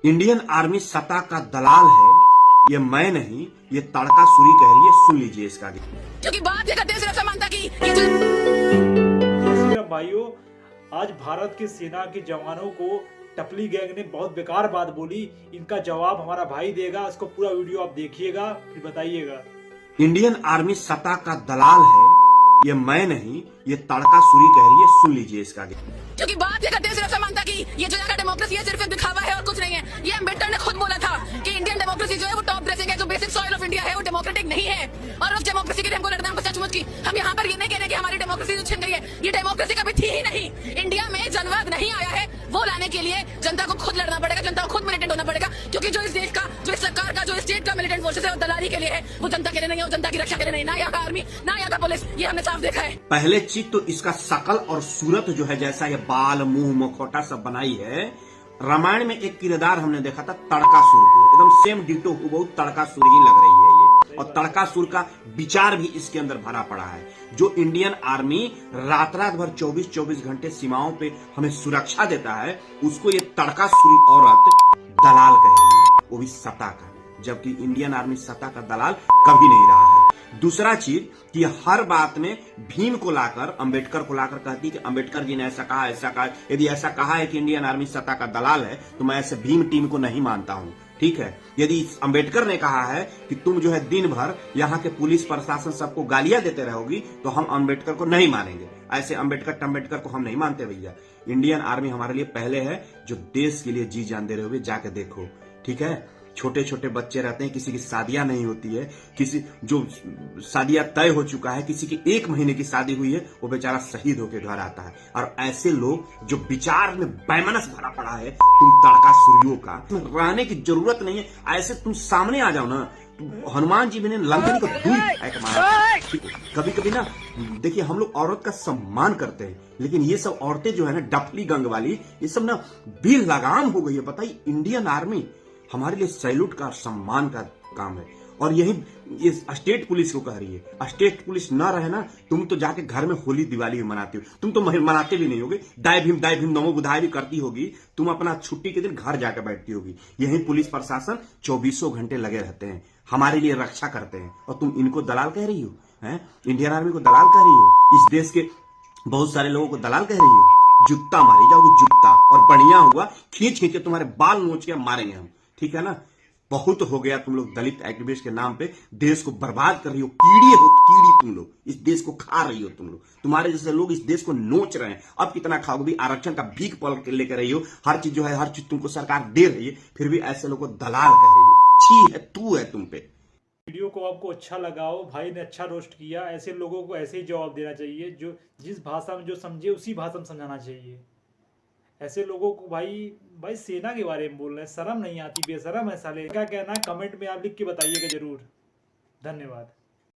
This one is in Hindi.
इंडियन आर्मी सत्ता का दलाल है, ये मैं नहीं, ये तड़का सुरी कह रही है। सुन लीजिए इसका। क्योंकि बात ये करते हैं सिर्फ समानता की। भाइयों, आज भारत की सेना के जवानों को टपली गैंग ने बहुत बेकार बात बोली। इनका जवाब हमारा भाई देगा। इसको पूरा वीडियो आप देखिएगा, फिर बताइएगा। इंडियन आर्मी सत्ता का दलाल है, ये मैं नहीं, ये तड़का सुरी कह रही है। सुन लीजिए इसका। क्योंकि बात ये करते हैं सिर्फ समानता की। ये जो यहाँ का डेमोक्रेसी है सिर्फ एक दिखावा है और कुछ नहीं है। ये अम्बेडकर ने खुद बोला था कि इंडियन डेमोक्रेसी जो है वो टॉप ड्रेसिंग है, जो बेसिक सॉइल ऑफ इंडिया है वो डेमोक्रेटिक नहीं है। और उस डेमोक्रेसी के लिए हमको लड़ना है सचमुच की। हम यहाँ पर ये नहीं कह रहे कि हमारी डेमोक्रेसी जो छिन गई है, ये डेमोक्रेसी कभी थी ही नहीं। इंडिया में जनवाद नहीं आया है, वो लाने के लिए जनता को खुद लड़ना पड़ेगा, जनता को खुद मिलिटेंट होना पड़ेगा। क्योंकि जो इस देश का, जो इस सरकार का, जो इस स्टेट का मिलिटेंट फोर्सेस है वो दलाली के लिए है, वो जनता के लिए नहीं है, वो जनता की रक्षा के लिए नहीं। ना यहाँ का आर्मी, ना यहाँ का पुलिस, ये हमने साफ देखा है। पहले चीज तो इसका शकल और सूरत जो है, जैसा ये बाल मुंह मुखौटा सब बनाई है। रामायण में एक किरदार हमने देखा था तड़कासुर को, एकदम सेम डिटो बहुत तड़कासुर ही लग रही है ये। और तड़कासुर का विचार भी इसके अंदर भरा पड़ा है। जो इंडियन आर्मी रात रात भर 24-24 घंटे सीमाओं पे हमें सुरक्षा देता है, उसको ये तड़कासुरी औरत दलाल कह रही है, वो भी सत्ता का। जबकि इंडियन आर्मी सत्ता का दलाल कभी नहीं रहा है। दूसरा चीज कि हर बात में भीम को लाकर, अंबेडकर को लाकर कहती कि अंबेडकर जी ने ऐसा कहा, ऐसा कहा। यदि ऐसा कहा है कि इंडियन आर्मी सत्ता का दलाल है, तो मैं ऐसे भीम टीम को नहीं मानता हूं। ठीक है, यदि अंबेडकर ने कहा है कि तुम जो है दिन भर यहाँ के पुलिस प्रशासन सबको गालियां देते रहोगी, तो हम अंबेडकर को नहीं मानेंगे। ऐसे अंबेडकर को हम नहीं मानते भैया। इंडियन आर्मी हमारे लिए पहले है, जो देश के लिए जी जान दे रहे हो, जाके देखो। ठीक है, छोटे छोटे बच्चे रहते हैं, किसी की शादियां नहीं होती है, किसी जो शादियां तय हो चुका है, किसी की 1 महीने की शादी हुई है, वो बेचारा शहीद होकर घर आता है। और ऐसे लोग जो विचार में बैमनस भरा पड़ा है, तुम तड़का सूर्यों का, तुम रहने की जरूरत नहीं है। ऐसे तुम सामने आ जाओ ना। हनुमान जी भी ने लंकनी को दूर फेंक मारा। कभी कभी ना देखिए, हम लोग औरत का सम्मान करते हैं, लेकिन ये सब औरतें जो है ना, डफली गंग वाली, ये सब ना भी लगाम हो गई है। बताइए, इंडियन आर्मी हमारे लिए सैल्यूट का, सम्मान का काम है। और यही ये स्टेट पुलिस को कह रही है। स्टेट पुलिस ना रहे ना, तुम तो जाके घर में होली दिवाली भी मनाते हो। तुम तो मनाते भी नहीं होगे, दाय भीम नमो बुधाय भी करती होगी। तुम अपना छुट्टी के दिन घर जाकर बैठती होगी। यही पुलिस प्रशासन 24 घंटे लगे रहते हैं, हमारे लिए रक्षा करते हैं। और तुम इनको दलाल कह रही हो, हैं? इंडियन आर्मी को दलाल कह रही हो, इस देश के बहुत सारे लोगों को दलाल कह रही हो। जुत्ता मारी जाओगी, जुत्ता। और बढ़िया हुआ खींच खींच के तुम्हारे बाल नोच के मारेंगे हम। ठीक है ना, बहुत हो गया। तुम लोग दलित एक्टिविस्ट के नाम पे देश को बर्बाद कर रही हो। कीड़ी हो, कीड़ी तुम लोग इस देश को खा रही हो। तुम लोग, तुम्हारे जैसे लोग इस देश को नोच रहे हैं। अब कितना खाओगे भी? आरक्षण का भीख पल के लेकर रही हो। हर चीज जो है, हर चीज तुमको सरकार दे रही है, फिर भी ऐसे लोगों को दलाल कह रही हो। छी है, तू है तुम पे। वीडियो को आपको अच्छा लगाओ, भाई ने अच्छा रोस्ट किया। ऐसे लोगों को ऐसे ही जवाब देना चाहिए, जो जिस भाषा में जो समझे उसी भाषा में समझाना चाहिए। ऐसे लोगों को भाई सेना के बारे में बोल रहे हैं, शर्म नहीं आती? बेशरम है साले। क्या कहना है कमेंट में आप लिख के बताइएगा जरूर। धन्यवाद।